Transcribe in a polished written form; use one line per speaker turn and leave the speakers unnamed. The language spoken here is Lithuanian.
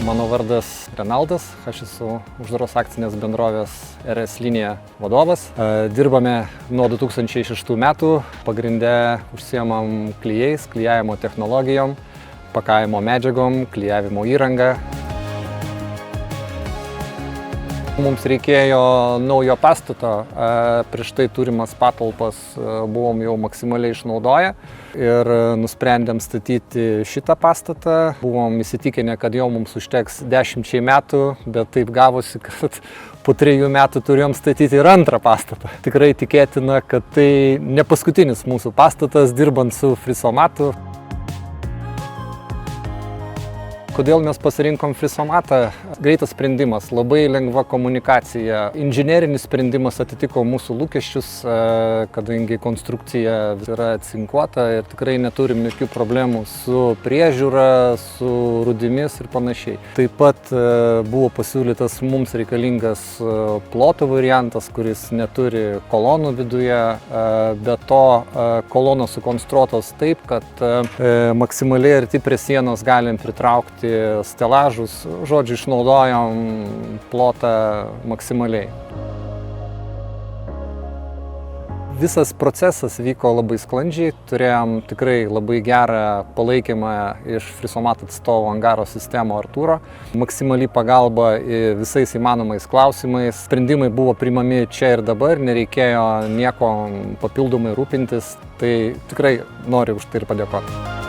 Mano vardas Renaldas, aš esu uždaros akcinės bendrovės RS linija vadovas. Dirbame nuo 2006 metų, pagrinde užsiemam klijais, klijavimo technologijom, pakavimo medžiagom, klijavimo įrangą. Mums reikėjo naujo pastato, prieš tai turimas patalpas buvom jau maksimaliai išnaudoję ir nusprendėm statyti šitą pastatą. Buvom įsitikinę, kad jau mums užteks 10 metų, bet taip gavosi, kad po 3 metų turėjom statyti ir antrą pastatą. Tikrai tikėtina, kad tai ne paskutinis mūsų pastatas dirbant su Frisomatu. Kodėl mes pasirinkom Frisomatą? Greitas sprendimas, labai lengva komunikacija. Inžinerinis sprendimas atitiko mūsų lūkesčius, kadangi konstrukcija yra cinkuota ir tikrai neturim jokių problemų su priežiūra, su rudimis ir panašiai. Taip pat buvo pasiūlytas mums reikalingas ploto variantas, kuris neturi kolonų viduje. Be to, kolonos sukonstruotos taip, kad maksimaliai arti prie sienos galim pritraukti stelažus, žodžiu, išnaudojom plotą maksimaliai. Visas procesas vyko labai sklandžiai, turėjom tikrai labai gerą palaikymą iš Frisomato atstovo Angaro sistemo Artūro. Maksimali pagalba visais įmanomais klausimais. Sprendimai buvo priimami čia ir dabar, nereikėjo nieko papildomai rūpintis, tai tikrai noriu už tai ir padėkoti.